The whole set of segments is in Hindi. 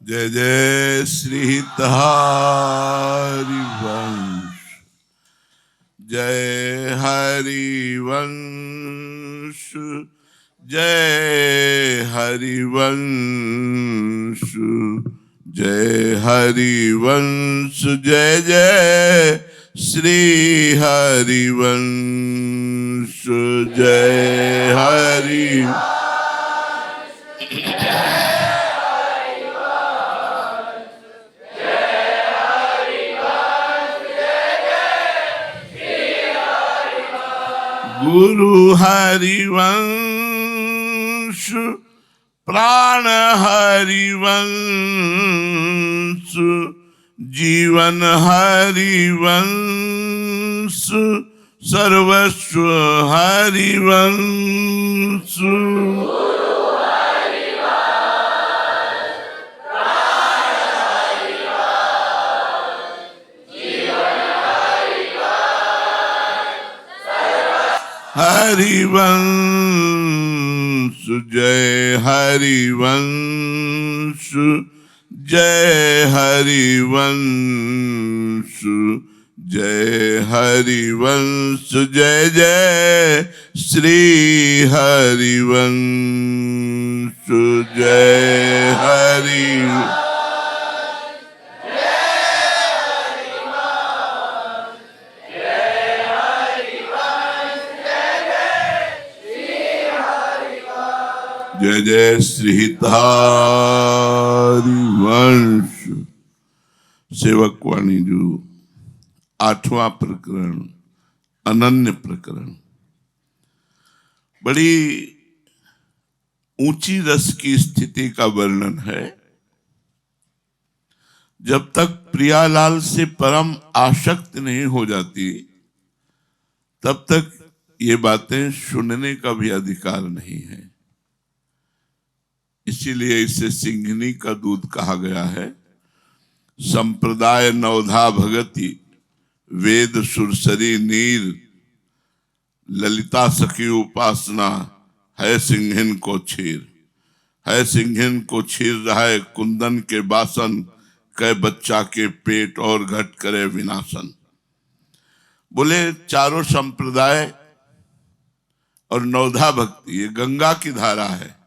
जय जय श्री हरिवंश, जय हरिवंश, जय हरिवंश, जय हरिवंश, जय जय श्री हरिवंश, जय हरि गुरु हरिवंश, प्राण हरिवंश, जीवन हरिवंश, सर्वस्व हरिवंश। हरिवंश, जय हरिवंश, जय हरिवंश, जय हरिवंश, जय जय श्री हरिवंश, जय हरि जय जय श्री हरिवंश। सेवक वाणी जो 8वां प्रकरण, अनन्य प्रकरण, बड़ी ऊंची रस की स्थिति का वर्णन है। जब तक प्रियालाल से परम आसक्त नहीं हो जाती तब तक ये बातें सुनने का भी अधिकार नहीं है। इसीलिए इसे सिंघनी का दूध कहा गया है। संप्रदाय नवधा भगति, वेद सुरसरी नीर, ललिता सखी उपासना, है सिंघन को छीर, है सिंघन को छीर रहा है कुंदन के बासन, कै बच्चा के पेट और घट करे विनाशन। बोले चारों संप्रदाय और नवधा भक्ति ये गंगा की धारा है,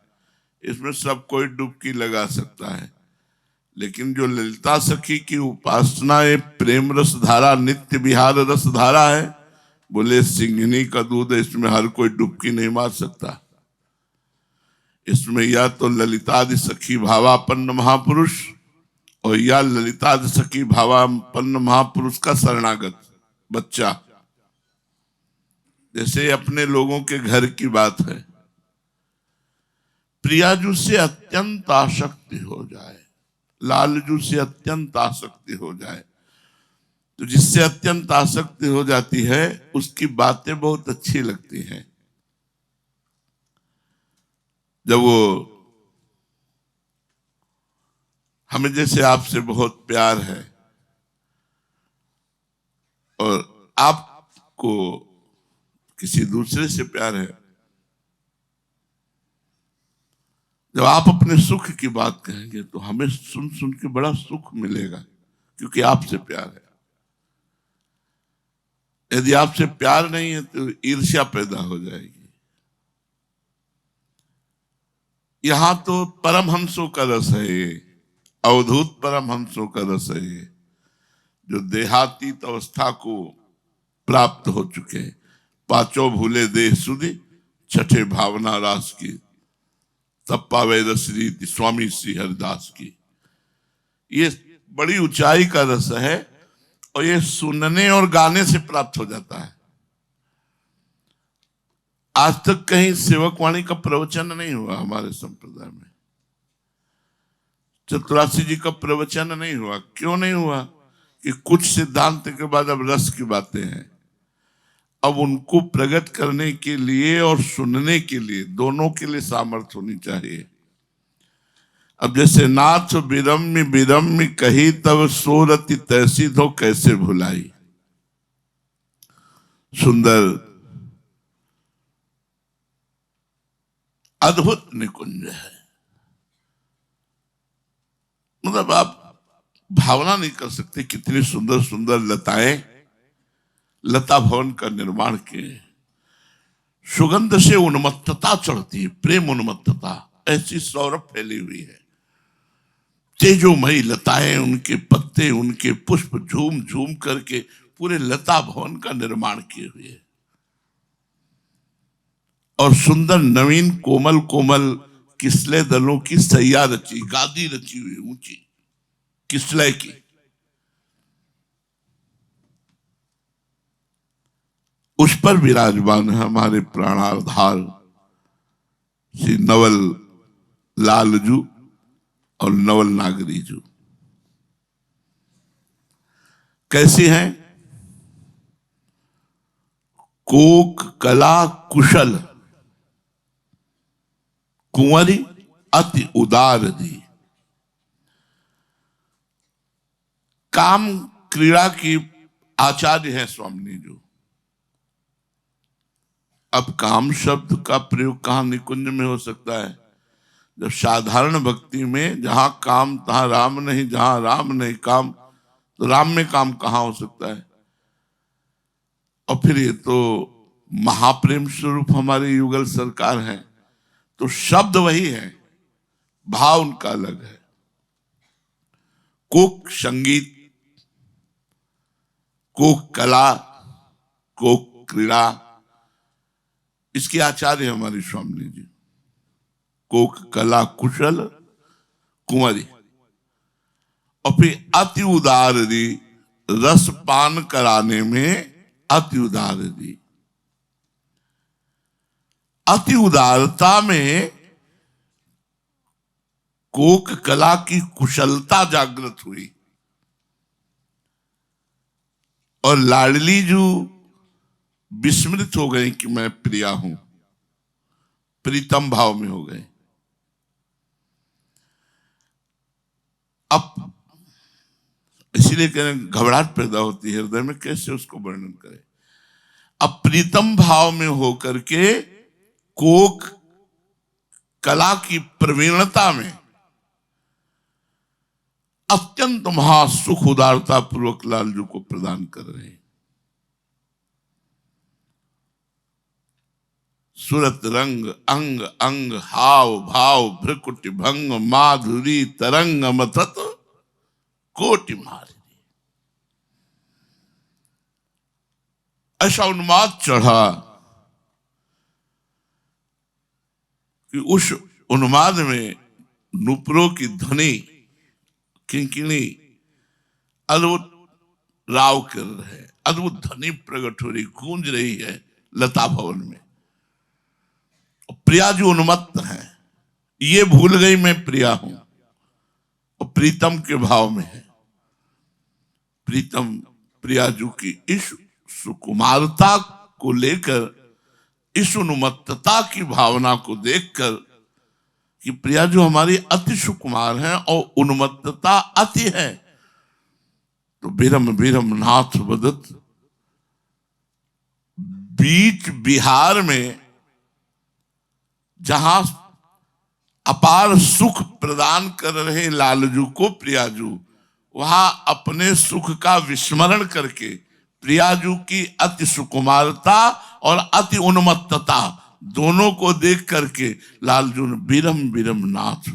इसमें सब कोई डुबकी लगा सकता है। लेकिन जो ललिता सखी की उपासना ये प्रेम रस धारा, नित्य विहार रस धारा है, बोले सिंघनी का दूध है, इसमें हर कोई डुबकी नहीं मार सकता। इसमें या तो ललितादि सखी भावापन्न महापुरुष और या ललितादि सखी भावापन्न महापुरुष का शरणागत बच्चा। जैसे अपने लोगों के घर की बात है, प्रियाजू से अत्यंत आसक्ति हो जाए, लालजू से अत्यंत आसक्ति हो जाए, तो जिससे अत्यंत आसक्ति हो जाती है उसकी बातें बहुत अच्छी लगती हैं। जब वो हमें जैसे आपसे बहुत प्यार है और आपको किसी दूसरे से प्यार है, जब आप अपने सुख की बात कहेंगे तो हमें सुन सुन के बड़ा सुख मिलेगा, क्योंकि आपसे प्यार है। यदि आपसे प्यार नहीं है तो ईर्ष्या पैदा हो जाएगी। यहां तो परमहंसों का रस है, ये अवधूत परमहंसों का रस है, ये जो देहातीत अवस्था को प्राप्त हो चुके हैं। पांचों भूले देह सुधि, छठे भावना रास की, तब पावे रस रीति स्वामी श्री हरिदास की। ये बड़ी ऊंचाई का रस है और ये सुनने और गाने से प्राप्त हो जाता है। आज तक कहीं सेवक वाणी का प्रवचन नहीं हुआ हमारे संप्रदाय में, चतुरासी जी का प्रवचन नहीं हुआ। क्यों नहीं हुआ? कि कुछ सिद्धांत के बाद अब रस की बातें हैं। अब उनको प्रकट करने के लिए और सुनने के लिए, दोनों के लिए सामर्थ्य होनी चाहिए। अब जैसे नाथ बिरम्य बिरम्य कही तब सोरति तैसी धो कैसे भुलाई, सुंदर अद्भुत निकुंज है। मतलब आप भावना नहीं कर सकते कितनी सुंदर सुंदर लताएं लता भवन का निर्माण किए। सुगंध से उन्मत्तता चढ़ती है, प्रेम उन्मत्तता, ऐसी सौरभ फैली हुई है। तेजोमयी लताएं, उनके पत्ते, उनके पुष्प झूम झूम करके पूरे लता भवन का निर्माण किए हुए है। और सुंदर नवीन कोमल कोमल किसले दलों की सैया रची, गादी रची हुई ऊंची किसले की। उस पर विराजमान है हमारे प्राणाधार श्री नवल लालजू और नवल नागरीजू। कैसी हैं? कोक कला कुशल कुंवरी अति उदार दी। काम क्रीड़ा की आचार्य है स्वामी जी। अब काम शब्द का प्रयोग कहां निकुंज में हो सकता है? जब साधारण भक्ति में जहां काम तहां राम नहीं, जहां राम नहीं काम, तो राम में काम कहां हो सकता है? और फिर ये तो महाप्रेम स्वरूप हमारे युगल सरकार है, तो शब्द वही है, भाव उनका अलग है। कोक संगीत, कोक कला, कोक क्रीड़ा, इसके आचार्य हमारे स्वामी जी। कोक कला कुशल कुंवरी, और फिर अति उदार दी, रस पान कराने में अति उदार दी। अति उदारता में कोक कला की कुशलता जागृत हुई। और लाडली जो विस्मृत हो गए कि मैं प्रिया हूं, प्रीतम भाव में हो गए। अब इसीलिए कह रहे घबराहट पैदा होती है हृदय में, कैसे उसको वर्णन करें। अब प्रीतम भाव में होकर के कोक कला की प्रवीणता में अत्यंत महासुख उदारता पूर्वक लालजू को प्रदान कर रहे हैं। सुरत रंग अंग अंग हाव भाव भ्रकुटि भंग माधुरी तरंग मथत कोटि मारी। ऐसा उन्माद चढ़ा कि उस उन्माद में नुपुरों की ध्वनि किंकिणी अद्भुत राव कर रहे, अद्भुत ध्वनि प्रकट हो रही, गूंज रही है लता भवन में। प्रिया जो उन्मत्त है, ये भूल गई मैं प्रिया हूं, और प्रीतम के भाव में है। प्रीतम प्रियाजू की इस सुकुमारता को लेकर, इस उन्मत्तता की भावना को देखकर कि प्रियाजू हमारी अति सुकुमार है और उन्मत्तता अति है, तो बिरम बिरम नाथ बदत, बीच बिहार में जहां अपार सुख प्रदान कर रहे लालजू को प्रियाजू, वहां अपने सुख का विस्मरण करके प्रियाजू की अति सुकुमारता और अति उन्मत्तता दोनों को देख करके लालजू ने बिरम बिरम नाथ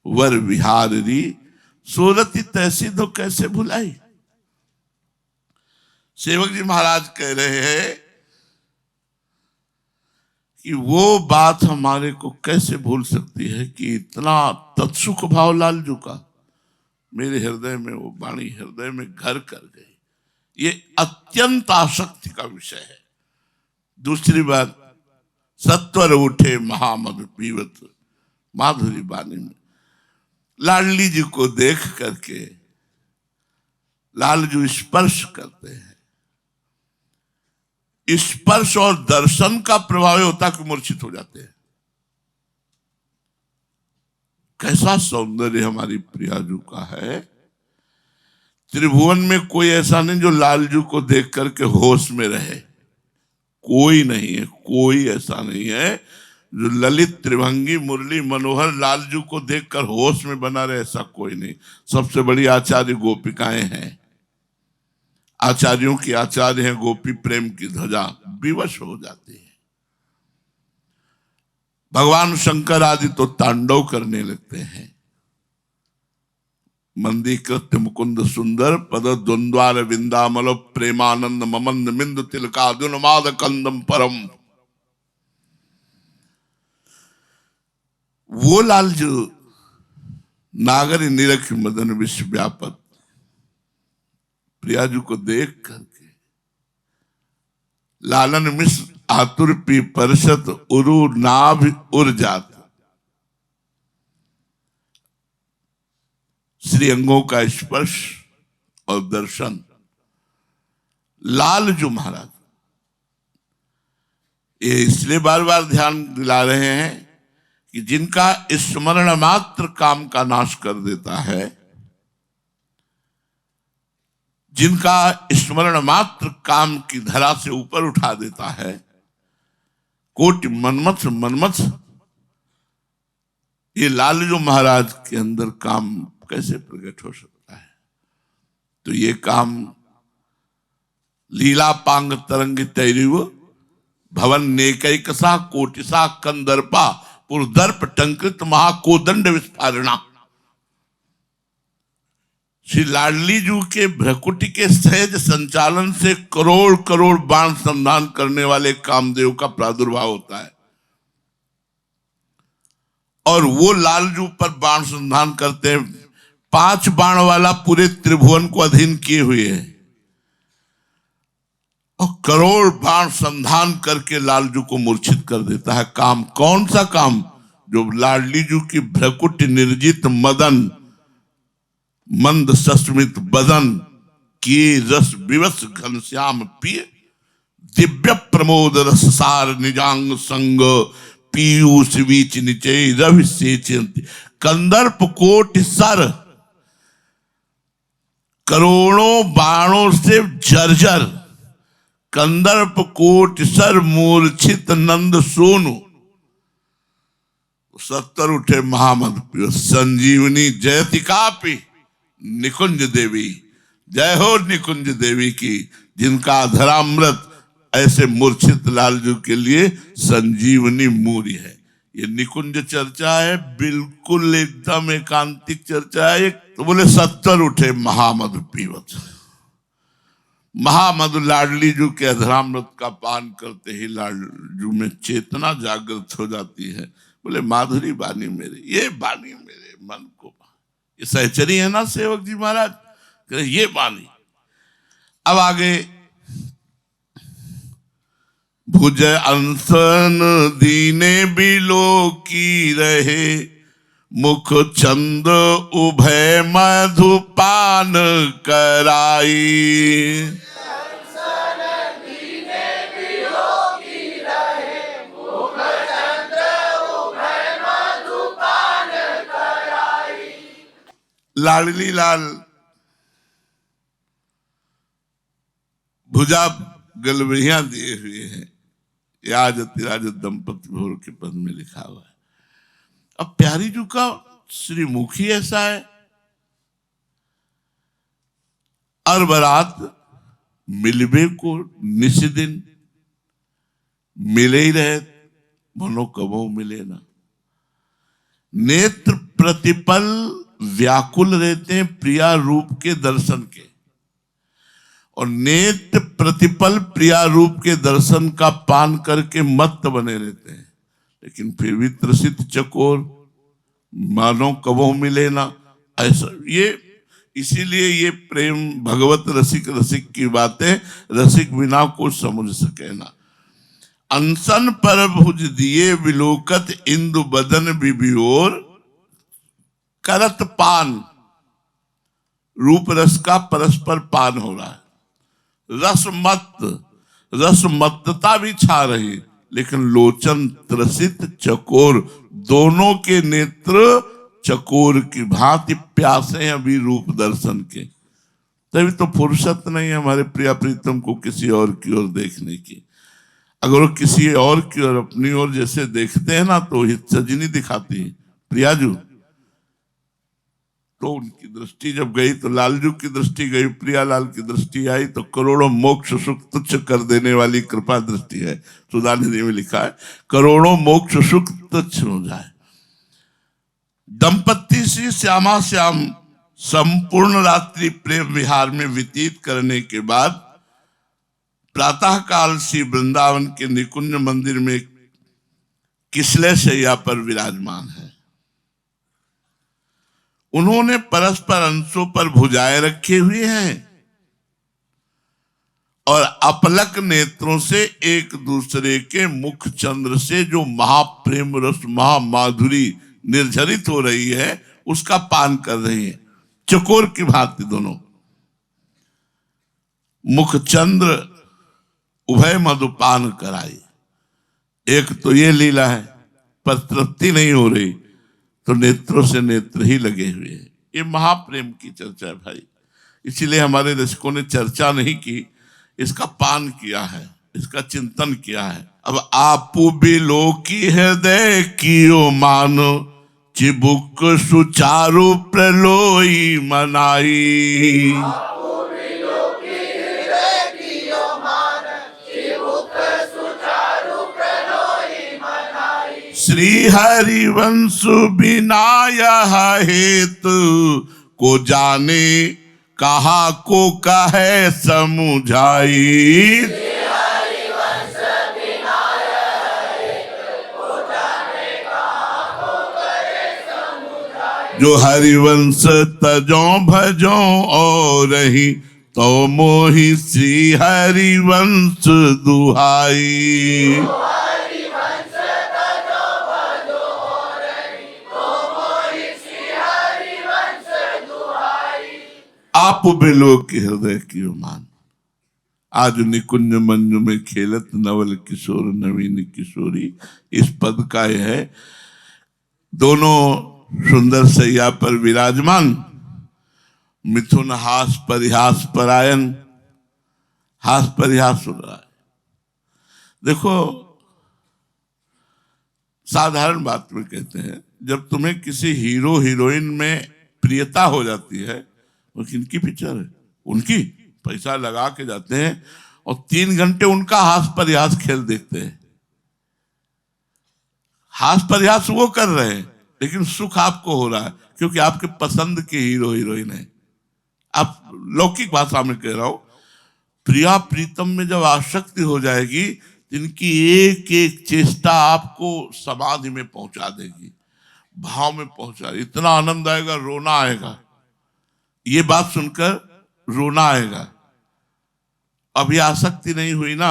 वर विहारी सोरती तैसी तो कैसे भुलाई। सेवक जी महाराज कह रहे हैं कि वो बात हमारे को कैसे भूल सकती है कि इतना तत्सुख भाव लालजू का मेरे हृदय में, वो वाणी हृदय में घर कर गई। ये अत्यंत आसक्ति का विषय है। दूसरी बात, सत्वर उठे महामधु पीवत, माधुरी वाणी में लाडली जी को देख करके लालजू स्पर्श करते हैं। स्पर्श और दर्शन का प्रभाव होता कि मूर्छित हो जाते हैं। कैसा सौंदर्य हमारी प्रियाजू का है। त्रिभुवन में कोई ऐसा नहीं जो लालजू को देख करके होश में रहे, कोई नहीं है, कोई ऐसा नहीं है जो ललित त्रिभंगी मुरली मनोहर लालजू को देखकर होश में बना रहे, ऐसा कोई नहीं। सबसे बड़ी आचार्य गोपिकाएं हैं, आचार्यों की आचार्य हैं, गोपी प्रेम की ध्वजा, विवश हो जाती है। भगवान शंकर आदि तो तांडव करने लगते हैं। मंदीकृत्य मुकुंद सुंदर पद द्वंद्वार विंदामल प्रेमानंद ममंद मिंद तिलकादुन्माद कंदम परम। वो लाल जो नागर निरख मदन विश्व व्यापक प्रियाजू को देख करके लालन मिश्र आतुर पी परसत उरु नाभ उर जात, श्री अंगों का स्पर्श और दर्शन। लालजू महाराज ये इसलिए बार बार ध्यान दिला रहे हैं कि जिनका स्मरण मात्र काम का नाश कर देता है, जिनका स्मरण मात्र काम की धरा से ऊपर उठा देता है, कोटि मनमथ मनमथ, ये लालजू महाराज के अंदर काम कैसे प्रकट हो सकता है? तो ये काम लीला पांग तरंग तैरिव भवन नेकैकसा कोटिसा कंदर्पा पुरदर्प टंकृत महाकोदंड विस्फारणा। श्री लाडली जू के भ्रकुटी के सहज संचालन से करोड़ करोड़ बाण संधान करने वाले कामदेव का प्रादुर्भाव होता है, और वो लालजू पर बाण संधान करते हैं। 5 बाण वाला पूरे त्रिभुवन को अधीन किए हुए है, और करोड़ बाण संधान करके लालजू को मूर्छित कर देता है। काम कौन सा काम? जो लाडली जू की भ्रकुट निर्जित मदन मंद सस्मित बदन की रस विवश घनश्याम पिय दिव्य प्रमोद रस सार निजांग संग पीयूष बीच निचे रवि सेचंती कंदर्प कोटि सर। करोड़ों बाणों से जर्जर कंदर्प कोटि सर मूर्छित नंद सोनु। 70 उठे महामद संजीवनी जयति कापी निकुंज देवी। जय हो निकुंज देवी की, जिनका अधरामृत ऐसे मूर्छित लालजू के लिए संजीवनी मूरी है। ये निकुंज चर्चा है, बिल्कुल एकदम एकांतिक चर्चा है। तो बोले 70 उठे महामधु पीवत। महामधु लाडली जू के अधरामृत का पान करते ही लाडजू में चेतना जागृत हो जाती है। बोले माधुरी बानी मेरे, ये बानी मेरे मन को, ये सहचरी है ना सेवक जी महाराज, ये बानी। अब आगे भुज अंसन दीने बिलो की रहे मुख छंद उभय मधुपान कराई। लाडली लाल भुजा गलबढ़िया दिए हुए हैं, याज तिराज दंपति भोर के पद में लिखा हुआ है। अब प्यारी जू का श्रीमुखी ऐसा है, और बरात मिलबे को निस्दिन मिले ही रहे, मनो कबो मिले ना। नेत्र प्रतिपल व्याकुल रहते हैं प्रिया रूप के दर्शन के, और नेत्र प्रतिपल प्रिया रूप के दर्शन का पान करके मत्त बने रहते हैं, लेकिन फिर भी त्रसित चकोर, मानो कबो मिले ना, ऐसा। ये इसीलिए ये प्रेम भगवत रसिक रसिक की बातें रसिक बिना को समझ सके ना। अनसन पर भुज दिए विलोकत इंदु बदन बिबियोर करत पान। रूप रस का परस्पर पान हो रहा है, रसमत्तता भी छा रही, लेकिन लोचन त्रसित चकोर, दोनों के नेत्र चकोर की भांति प्यासे हैं अभी रूप दर्शन के। तभी तो फुर्सत नहीं है हमारे प्रिया प्रीतम को किसी और की ओर देखने की। अगर वो किसी और की और अपनी ओर जैसे देखते हैं ना तो हितसजनी दिखाती है प्रियाजू। तो उनकी दृष्टि जब गई तो लालजू की दृष्टि गई, प्रियालाल की दृष्टि आई तो करोड़ों मोक्ष सुख तुच्छ कर देने वाली कृपा दृष्टि है। सुधानिधि में लिखा है करोड़ों मोक्ष सुख तुच्छ हो जाए। दंपत्ति श्री श्यामा श्याम संपूर्ण रात्रि प्रेम विहार में व्यतीत करने के बाद प्रातः काल श्री वृंदावन के निकुंज मंदिर में किसले शैया पर विराजमान है। उन्होंने परस्पर अंशों पर भुजाएं रखे हुए हैं और अपलक नेत्रों से एक दूसरे के मुख चंद्र से जो महाप्रेम रस महामाधुरी निर्झरित हो रही है उसका पान कर रही है। चकोर की भांति दोनों मुख चंद्र उभय मधुपान कराई। एक तो ये लीला है, पर तृप्ति नहीं हो रही तो नेत्रों से नेत्र ही लगे हुए हैं। ये महाप्रेम की चर्चा है भाई, इसीलिए हमारे दर्शकों ने चर्चा नहीं की, इसका पान किया है, इसका चिंतन किया है। अब आप बिलो की हृदय कियो मानो चिबुक सुचारु प्रलोई मनाई। श्री हरिवंश बिनाया हेतु को जाने कहा को कहे समुझाई। जो हरिवंश तजो भजो और रही तो मोहि श्री हरिवंश दुहाई। आप बिलो के हृदय की मान। आज निकुंज मंजू में खेलत नवल किशोर नवीन किशोरी, इस पद का यह है। दोनों सुंदर सैया पर विराजमान, मिथुन हास परिहास परायण, हास परिहास हो रहा है। देखो साधारण बात में कहते हैं, जब तुम्हें किसी हीरो हीरोइन में प्रियता हो जाती है, वो किनकी पिक्चर है, उनकी पैसा लगा के जाते हैं और 3 घंटे उनका हास परिहास खेल देखते हैं। हास परिहास वो कर रहे हैं लेकिन सुख आपको हो रहा है क्योंकि आपके पसंद के हीरो हीरोइन है। आप लौकिक भाषा में कह रहा हूं, प्रिया प्रीतम में जब आसक्ति हो जाएगी, जिनकी एक एक चेष्टा आपको समाधि में पहुंचा देगी, भाव में पहुंचा, इतना आनंद आएगा, रोना आएगा। ये बात सुनकर रोना आएगा। अभी आसक्ति नहीं हुई ना,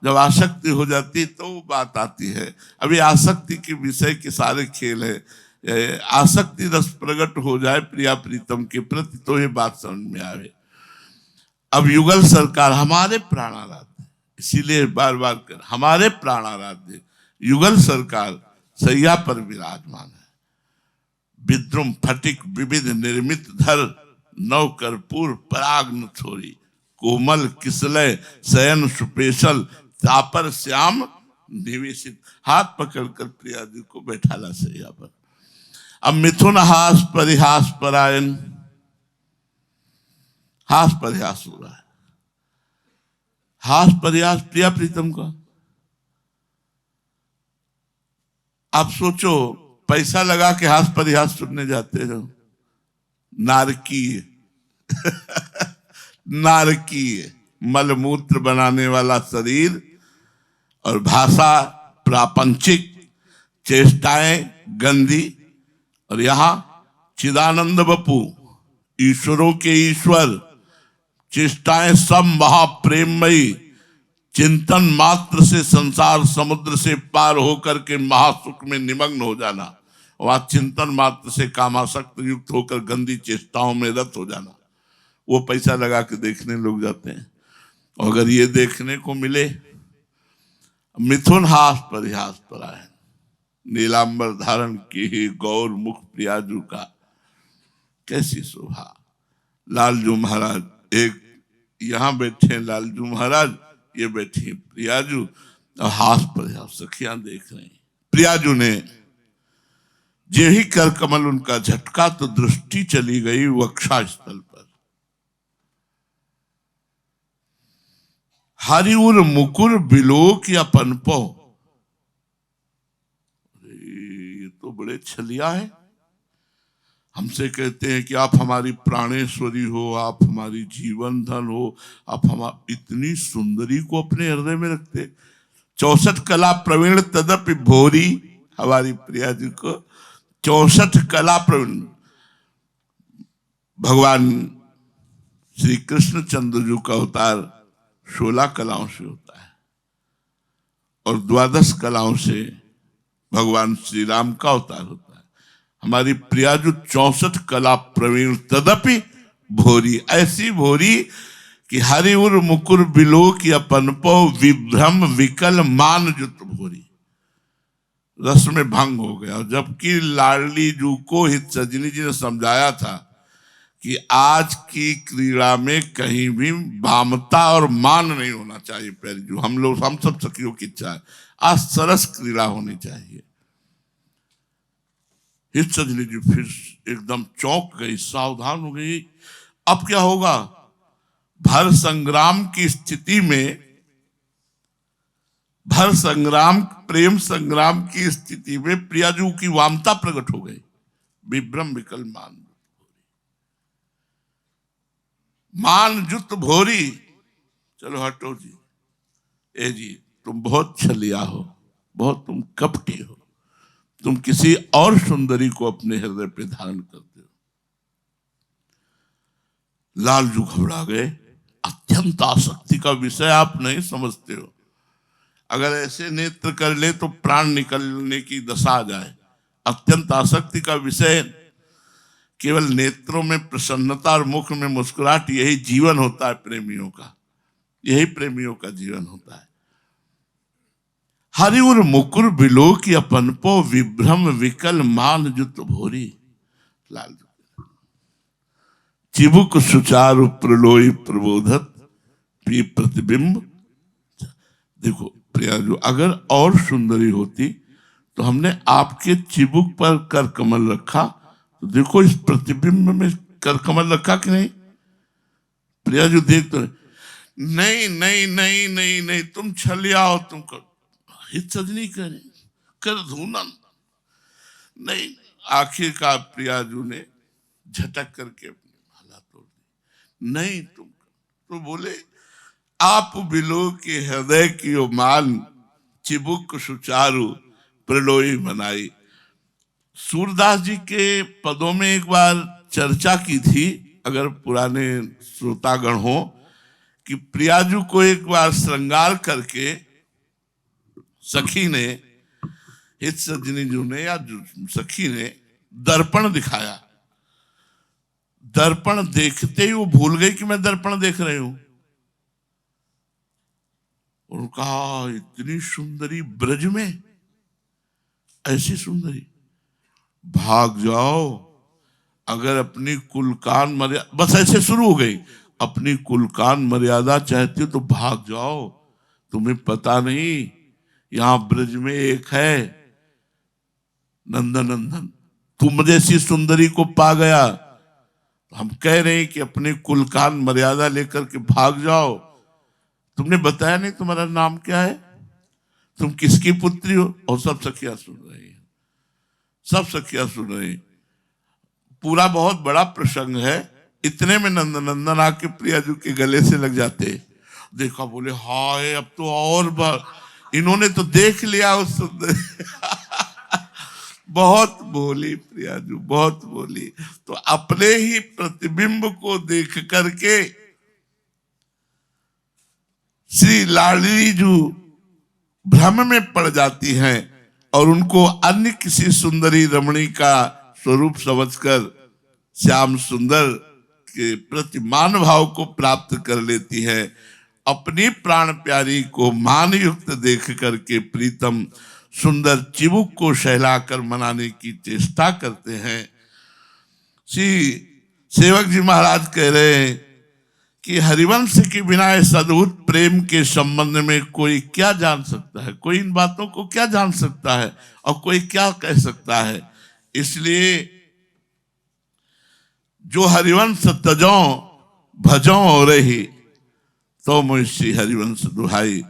जब आसक्ति हो जाती तो बात आती है। अभी आसक्ति के विषय के सारे खेल है। आसक्ति रस प्रकट हो जाए प्रिया प्रीतम के प्रति तो ये बात समझ में आवे। अब युगल सरकार हमारे प्राणाराध्य, इसीलिए बार बार कर हमारे प्राणाराध्य युगल सरकार सैया पर विराजमान है। विद्रुम फटिक विविध निर्मित धर नव कर्पूर पराग्न छोरी, कोमल किसलय शयन सुपेशल तापर श्याम निवेशित। हाथ पकड़कर प्रिया जी को बैठाला सैया पर। अब मिथुन हास परिहास परायण, हास परिहास हो रहा है। हास परिहास प्रिया प्रीतम का। आप सोचो, पैसा लगा के हास परिहास सुनने जाते हो, नारकीय नारकीय मलमूत्र बनाने वाला शरीर और भाषा प्रापंचिक, चेष्टाएं गंदी, और यहां चिदानंद बपू ईश्वरों के ईश्वर, चेष्टाएं सब महाप्रेममयी, चिंतन मात्र से संसार समुद्र से पार होकर के महासुख में निमग्न हो जाना, वहां चिंतन मात्र से कामासक्त युक्त होकर गंदी चेष्टाओं में रत हो जाना। वो पैसा लगा के देखने लोग जाते हैं। और अगर ये देखने को मिले मिथुन हास परिहास परायण, नीलांबर धारण की ही गौर मुख प्रियाजू का, कैसी शोभा। लालजू महाराज एक यहां बैठे, लालजू महाराज ये बैठी प्रियाजू, और हाथ पर जाओ, सखियां देख रही। प्रियाजू ने जे ही कर कमल उनका झटका तो दृष्टि चली गई वक्षा स्थल पर। हरिउर मुकुर बिलोक या पनपो, ये तो बड़े छलिया है। हमसे कहते हैं कि आप हमारी प्राणेश्वरी हो, आप हमारी जीवन धन हो, आप हमारी इतनी सुंदरी को अपने हृदय में रखते। 64 कला प्रवीण तदपि भोरी, हमारी प्रिया जी को 64 कला प्रवीण। भगवान श्री कृष्ण चंद्र जी का अवतार 16 कलाओं से होता है और 12 कलाओं से भगवान श्री राम का अवतार होता है। हमारी प्रियाजू 64 कला प्रवीण तदपि भोरी, ऐसी भोरी कि हरिउर मुकुर बिलोक या पनपो विभ्रम विकल मान जुत भोरी। रस में भंग हो गया। जबकि लाडली जू को हित सजनी जी ने समझाया था कि आज की क्रीड़ा में कहीं भी वामता और मान नहीं होना चाहिए। प्यारी हम सब सखियों की इच्छा है आज सरस क्रीड़ा होनी चाहिए। हित सजनी जी फिर एकदम चौंक गई, सावधान हो गई। अब क्या होगा? भर संग्राम की स्थिति में, भर संग्राम प्रेम संग्राम की स्थिति में प्रियाजू की वामता प्रकट हो गई। विभ्रम विकल मान जुत भोरी। चलो हटो जी, ए जी तुम बहुत छलिया हो, बहुत तुम कपटी हो, तुम किसी और सुंदरी को अपने हृदय पे धारण करते हो। लालजू घबरा गए। अत्यंत आसक्ति का विषय आप नहीं समझते हो। अगर ऐसे नेत्र कर ले तो प्राण निकलने की दशा आ जाए। अत्यंत आसक्ति का विषय केवल नेत्रों में प्रसन्नता और मुख में मुस्कुराहट, यही जीवन होता है प्रेमियों का, यही प्रेमियों का जीवन होता है। हरिउर मुकुर बिलोक या पनपो विभ्रम विकल मान जुत भोरी। लाल चिबुक सुचारु प्रलोई प्रबोधत प्रिय प्रतिबिंब। देखो प्रियाजू, अगर और सुंदरी होती तो हमने आपके चिबुक पर कर कमल रखा, तो देखो इस प्रतिबिंब में कर कमल रखा कि नहीं? प्रियाजू देख तो नहीं नहीं नहीं नहीं नहीं, तुम छलिया हो, तुम कर हित सजनी करे कर धूनन नहीं। आखिर का प्रियाजू ने झटक करके अपनी माला तोड़ दी। नहीं तुम तो बोले, आप बिलो के हृदय की ओ मान चिबुक सुचारू प्रलोई बनाई। सूरदास जी के पदों में एक बार चर्चा की थी, अगर पुराने श्रोतागण हो, कि प्रियाजू को एक बार श्रृंगार करके सखी ने, हित सजनी जी ने या सखी ने दर्पण दिखाया। दर्पण देखते ही वो भूल गई कि मैं दर्पण देख रही हूं। और कहा इतनी सुंदरी ब्रज में, ऐसी सुंदरी, भाग जाओ। अगर अपनी कुलकान मर्यादा, बस ऐसे शुरू हो गई, अपनी कुलकान मर्यादा चाहती हो तो भाग जाओ। तुम्हें पता नहीं यहां ब्रज में एक है नंदनंदन, तुम जैसी सुंदरी को पा गया। हम कह रहे हैं कि अपनी कुलकान मर्यादा लेकर के भाग जाओ। तुमने बताया नहीं तुम्हारा नाम क्या है, तुम किसकी पुत्री हो? और सब सखियां सुन रही हैं, सब सखियां सुन रही। पूरा बहुत बड़ा प्रसंग है। इतने में नंदनंदन आके प्रियाजू के गले से लग जाते। देखा, बोले हाय अब तो और बार इन्होंने तो देख लिया उस सुंदर बहुत बोली प्रियाजू, बहुत बोली। तो अपने ही प्रतिबिंब को देख करके श्री लाडली जू भ्रम में पड़ जाती हैं और उनको अन्य किसी सुंदरी रमणी का स्वरूप समझकर श्याम सुंदर के प्रति मान भाव को प्राप्त कर लेती है। अपनी प्राण प्यारी को मान युक्त देख करके प्रीतम सुंदर चिबुक को सहलाकर मनाने की चेष्टा करते हैं। श्री सेवक जी महाराज कह रहे हैं कि हरिवंश के बिना इस अद्भुत प्रेम के संबंध में कोई क्या जान सकता है, कोई इन बातों को क्या जान सकता है और कोई क्या कह सकता है। इसलिए जो हरिवंश तजो भजो और रही तो मुझसे हरिवंश दुहाई,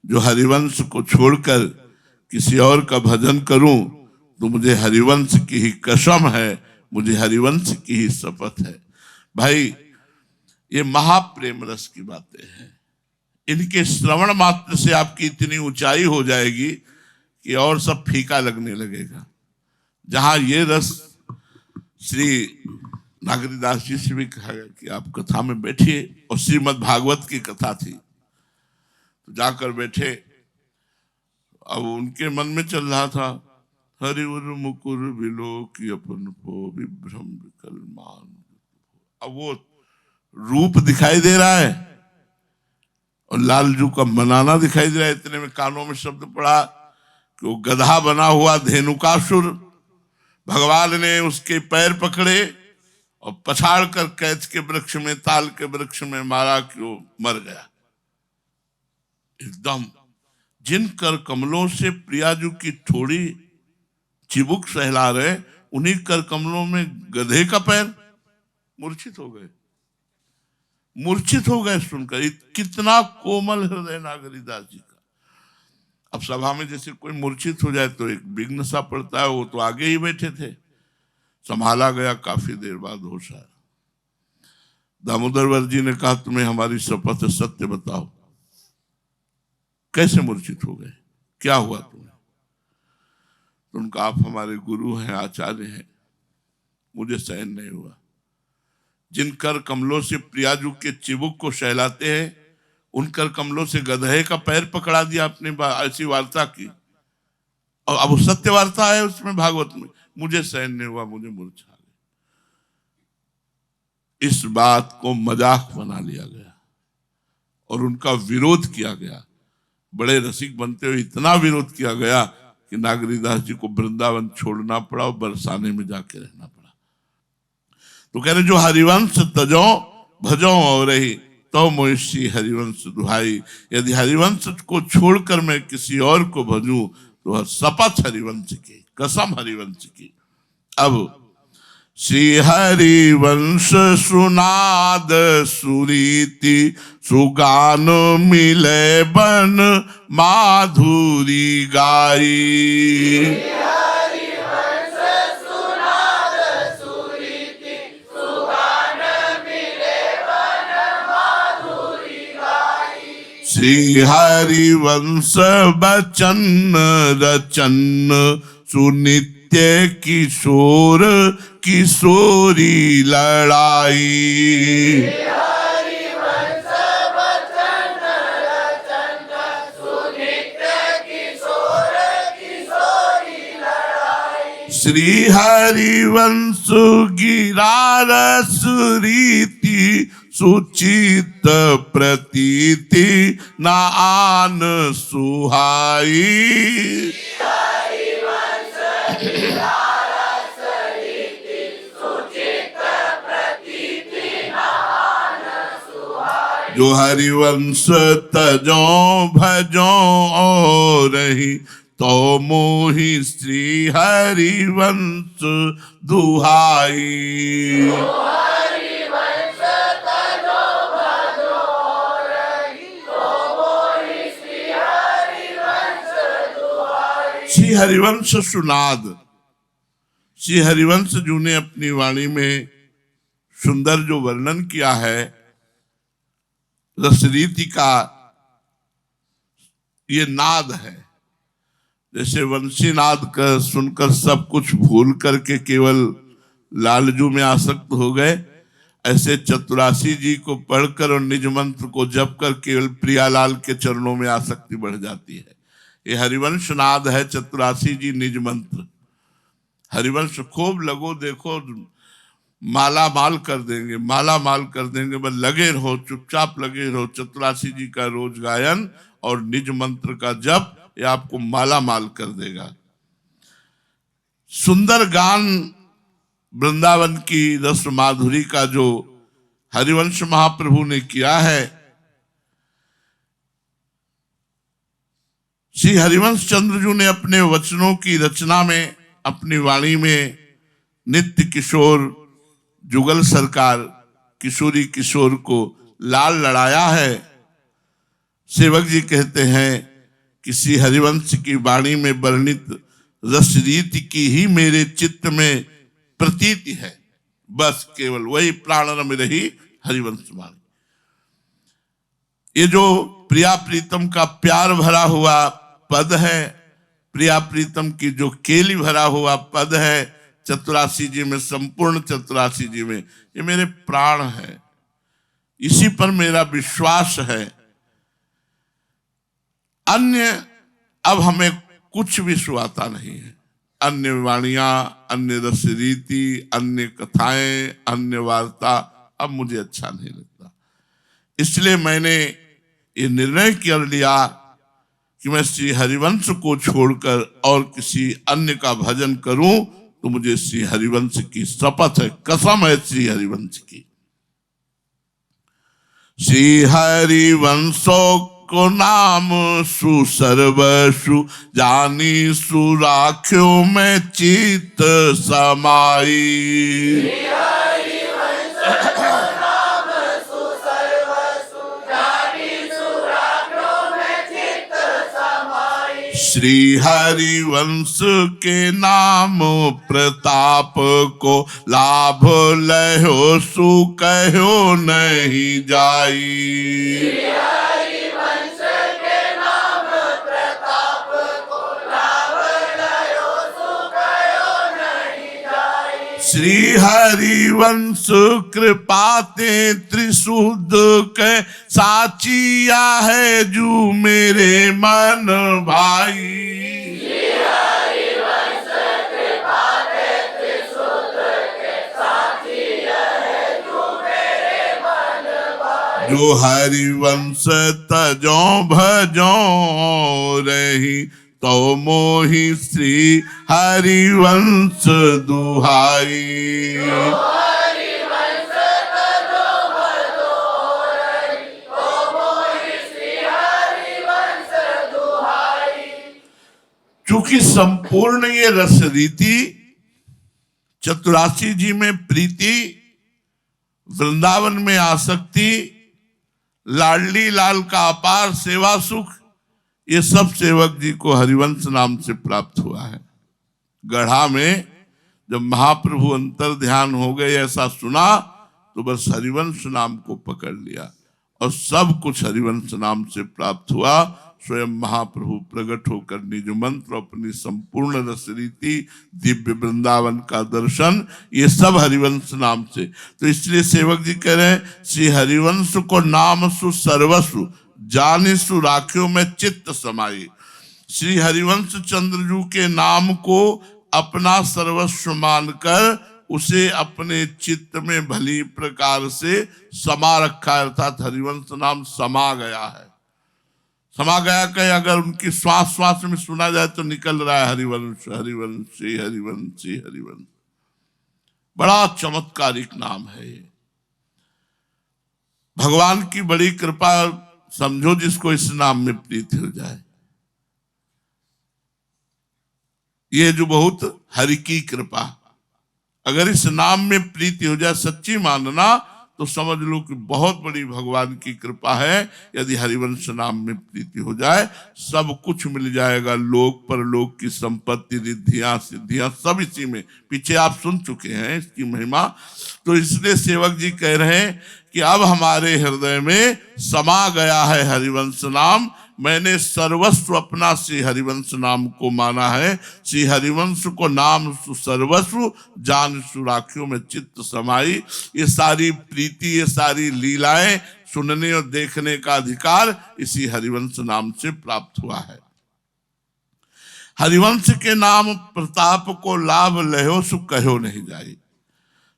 जो हरिवंश को छोड़कर किसी और का भजन करूं तो मुझे हरिवंश की ही कसम है, मुझे हरिवंश की ही शपथ है। भाई ये महाप्रेम रस की बातें हैं, इनके श्रवण मात्र से आपकी इतनी ऊंचाई हो जाएगी कि और सब फीका लगने लगेगा। जहां ये रस श्री नागरीदास जी से भी कहा गया कि आप कथा में बैठिए, और श्रीमद् भागवत की कथा थी तो जाकर बैठे। अब उनके मन में चल रहा था हरिवर मुकुर बिलो की अपन को विभ्रम विकल मान। अब वो रूप दिखाई दे रहा है और लालजू का मनाना दिखाई दे रहा है। इतने में कानों में शब्द पड़ा कि वो गधा बना हुआ धेनुकासुर, भगवान ने उसके पैर पकड़े और पछाड़ कर कैच के वृक्ष में, ताल के वृक्ष में मारा कि वो मर गया। एकदम जिन कर कमलों से प्रियाजू की थोड़ी चिबुक सहला रहे, उन्हीं कर कमलों में गधे का पैर। मूर्छित हो गए, मूर्छित हो गए सुनकर। कितना कोमल हृदय नागरीदास जी का। अब सभा में जैसे कोई मूर्छित हो जाए तो एक विघ्न सा पड़ता है, वो तो आगे ही बैठे थे। संभाला गया, काफी देर बाद होश आया। दामोदर वर्त जी ने कहा तुम्हें हमारी शपथ सत्य बताओ, कैसे मूर्छित हो गए, क्या हुआ तुम्हें? तो उनका आप हमारे गुरु हैं, आचार्य हैं, मुझे सहन नहीं हुआ। जिन कर कमलों से प्रियाजू के चिबुक को सहलाते हैं, उन कर कमलों से गधे का पैर पकड़ा दिया आपने। ऐसी वार्ता की, और अब सत्य वार्ता है उसमें भागवत में। मुझे सहन नहीं हुआ, मुझे मूर्छा आ गई। इस बात को मजाक बना लिया गया और उनका विरोध किया गया। बड़े रसिक बनते हुए इतना विरोध किया गया कि नागरीदास जी को वृंदावन छोड़ना पड़ा और बरसाने में जाके रहना पड़ा। तो कह रहे जो हरिवंश तजो भजो और रही तो मुझसे हरिवंश दुहाई। यदि हरिवंश को छोड़कर मैं किसी और को भजूं तो शपथ हरिवंश की, कसम हरिवंश की। अब श्री हरिवंश सुनाद सुरीति सुगान मिले बन माधुरी गाई। श्री हरिवंश बचन रचन सुनित्य किशोर किशोरी लड़ाई। श्री हरिवंश गिरारस रीति सुचित प्रतीति न आन सुहाई। जो हरिवंश तजो भजो और रही तो मोहि श्री हरिवंश दुहाई। श्री हरिवंश सुनाद। श्री हरिवंश जी ने अपनी वाणी में सुंदर जो वर्णन किया है रसरीति का, ये नाद है। जैसे वंशी नाद का सुनकर सब कुछ भूल करके केवल लालजू में आसक्त हो गए, ऐसे चतुरासी जी को पढ़कर और निज मंत्र को जप कर केवल प्रियालाल के चरणों में आसक्ति बढ़ जाती है। ये हरिवंश नाद है, चतुरासी जी निज मंत्र। हरिवंश खूब लगो देखो, माला माल कर देंगे, माला माल कर देंगे। बस लगे रहो, चुपचाप लगे रहो। चतुरासी जी का रोज गायन और निज मंत्र का जप, ये आपको माला माल कर देगा। सुंदर गान वृंदावन की रस माधुरी का जो हरिवंश महाप्रभु ने किया है। श्री हरिवंश चंद्रजू ने अपने वचनों की रचना में, अपनी वाणी में नित्य किशोर जुगल सरकार किशोरी किशोर को लाल लड़ाया है। सेवक जी कहते हैं कि श्री हरिवंश की वाणी में वर्णित रस रीति की ही मेरे चित्त में प्रतीति है। बस केवल वही प्राण में रही हरिवंश वाणी। ये जो प्रिया प्रीतम का प्यार भरा हुआ पद है, प्रिया प्रीतम की जो केली भरा हुआ पद है चतुरासी जी में, संपूर्ण चतुरासी जी में, ये मेरे प्राण है, इसी पर मेरा विश्वास है। अन्य अब हमें कुछ भी सुहाता नहीं है। अन्य वाणियां, अन्य रस रीति, अन्य कथाएं, अन्य वार्ता अब मुझे अच्छा नहीं लगता। इसलिए मैंने ये निर्णय कर लिया कि मैं श्री हरिवंश को छोड़कर और किसी अन्य का भजन करूं तो मुझे श्री हरिवंश की शपथ है, कसम है श्री हरिवंश की। श्री हरिवंशों को नाम सुसर्वसु जानी सुराख्यो में चित समाई। श्री हरिवंश के नाम प्रताप को लाभ लहो सु कहो नहीं जाई। श्री हरिवंश के नाम प्रताप को लाभ लहो सु कहो नहीं जाई। श्री हरिवंश कृपाते त्रिशुद्ध के साचिया है जू मेरे मन भाई। श्री हरिवंश कृपाते त्रिशुद्ध के साचिया है जू मेरे मन भाई। जो हरिवंश तजो भजो रही तो मोहि श्री हरिवंश दुहाई। चूंकि संपूर्ण ये रस रीति, चतुरासी जी में प्रीति, वृंदावन में आसक्ति, लाडली लाल का अपार सेवा सुख, ये सब सेवक जी को हरिवंश नाम से प्राप्त हुआ है। गढ़ा में जब महाप्रभु अंतर ध्यान हो गए ऐसा सुना तो बस हरिवंश नाम को पकड़ लिया और सब कुछ हरिवंश नाम से प्राप्त हुआ। स्वयं महाप्रभु प्रकट होकर निज मंत्र, अपनी संपूर्ण रस रीति, दिव्य वृंदावन का दर्शन, ये सब हरिवंश नाम से। तो इसलिए सेवक जी कह रहे हैं श्री हरिवंश को नाम सु सर्वस्व जाने सु राख्यो में चित्त समाई। श्री हरिवंश चंद्रजू के नाम को अपना सर्वस्व मानकर उसे अपने चित्त में भली प्रकार से समा रखा है, अर्थात हरिवंश नाम समा गया है। समा गया कहे अगर उनकी श्वास श्वास में सुना जाए तो निकल रहा है हरिवंश हरिवंश हरिवंश हरिवंश। बड़ा चमत्कारिक नाम है ये। भगवान की बड़ी कृपा समझो जिसको इस नाम में प्रीति हो जाए। ये जो बहुत हरि की कृपा, अगर इस नाम में प्रीति हो जाए, सच्ची मानना, तो समझ लो कि बहुत बड़ी भगवान की कृपा है। यदि हरिवंश नाम में प्रीति हो जाए सब कुछ मिल जाएगा, लोक परलोक की संपत्ति, रिद्धियां सिद्धियां सब इसी में। पीछे आप सुन चुके हैं इसकी महिमा। तो इसलिए सेवक जी कह रहे हैं कि अब हमारे हृदय में समा गया है हरिवंश नाम। मैंने सर्वस्व अपना श्री हरिवंश नाम को माना है। श्री हरिवंश को नाम सर्वस्व जान सुराखियों में चित्त समाई। ये सारी प्रीति, ये सारी लीलाएं सुनने और देखने का अधिकार इसी हरिवंश नाम से प्राप्त हुआ है। हरिवंश के नाम प्रताप को लाभ लहो सु कहो नहीं जाए।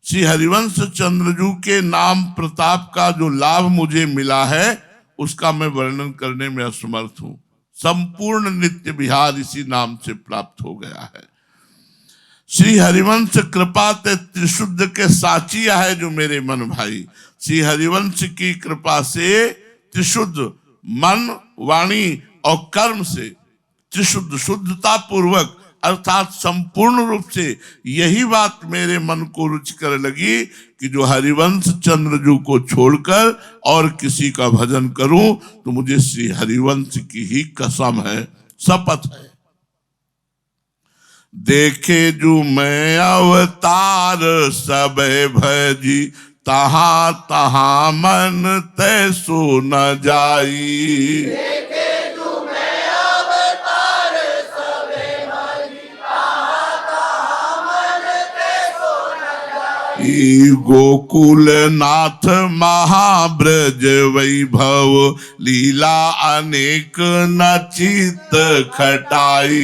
श्री हरिवंश चंद्रजू के नाम प्रताप का जो लाभ मुझे मिला है उसका मैं वर्णन करने में असमर्थ हूं। संपूर्ण नित्य विहार इसी नाम से प्राप्त हो गया है। श्री हरिवंश कृपा ते त्रिशुद्ध के साचिया है जो मेरे मन भाई। श्री हरिवंश की कृपा से त्रिशुद्ध मन, वाणी और कर्म से, त्रिशुद्ध शुद्धता पूर्वक अर्थात संपूर्ण रूप से यही बात मेरे मन को रुचिकर लगी कि जो हरिवंश चंद्रजू को छोड़कर और किसी का भजन करूं तो मुझे श्री हरिवंश की ही कसम है, शपथ है। देखे जो मैं अवतार सब भजी, तहां तहां मन तै सो न जाई। देखे जो मैं अवतार सब भजी, तहां तहां मन तै सो न जाई। गोकुल नाथ महाब्रज वैभव, लीला अनेक न चित खटाई।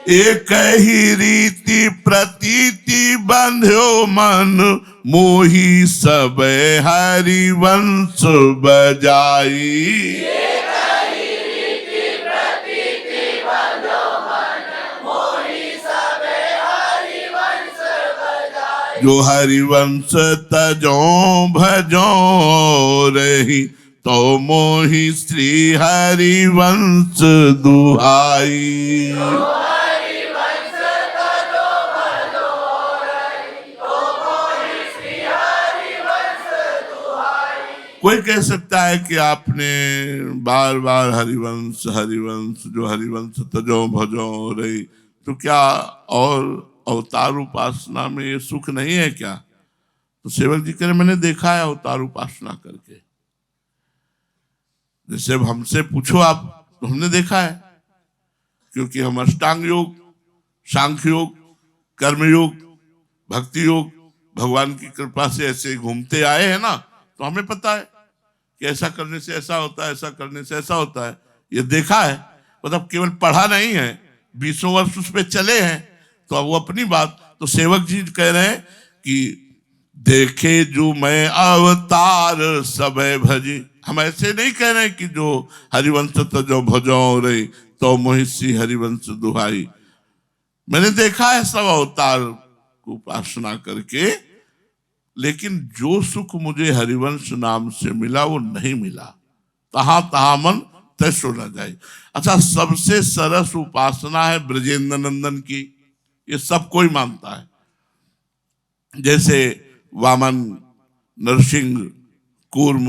एक ही रीति प्रतीति बंध्यो मन, मोही सब हरिवंश बजाई। एक ही रीति प्रतीति बंध्यो मन, मोही सब हरिवंश बजाई। जो हरिवंश तजो भजो रही, तो मोही श्री हरिवंश दुहाई। कोई कह सकता है कि आपने बार बार हरिवंश हरिवंश, जो हरिवंश तजो भजो रही, तो क्या और अवतार उपासना में ये सुख नहीं है क्या? तो सेवक जी कह रहे मैंने देखा है अवतार उपासना करके। जैसे अब हमसे पूछो आप, तो हमने देखा है, क्योंकि हम अष्टांग योग, सांख्य योग, कर्मयोग, भक्ति योग, भगवान की कृपा से ऐसे घूमते आए हैं ना, तो हमें पता है कि ऐसा करने से ऐसा होता है, ऐसा करने से ऐसा होता है। ये देखा है, मतलब केवल पढ़ा नहीं है, 20 वर्ष उस पर चले हैं। तो अब वो अपनी बात, तो सेवक जी कह रहे हैं कि देखे जो मैं अवतार सब भजी। हम ऐसे नहीं कह रहे कि जो हरिवंश तजो भजो रही, तो मोहिषी हरिवंश दुहाई। मैंने देखा है सब अवतार को उपासना करके, लेकिन जो सुख मुझे हरिवंश नाम से मिला वो नहीं मिला। तहां तहां मन तै सो न जाए। अच्छा, सबसे सरस उपासना है ब्रजेंद्र नंदन की, ये सब कोई मानता है। जैसे वामन, नरसिंह, कूर्म,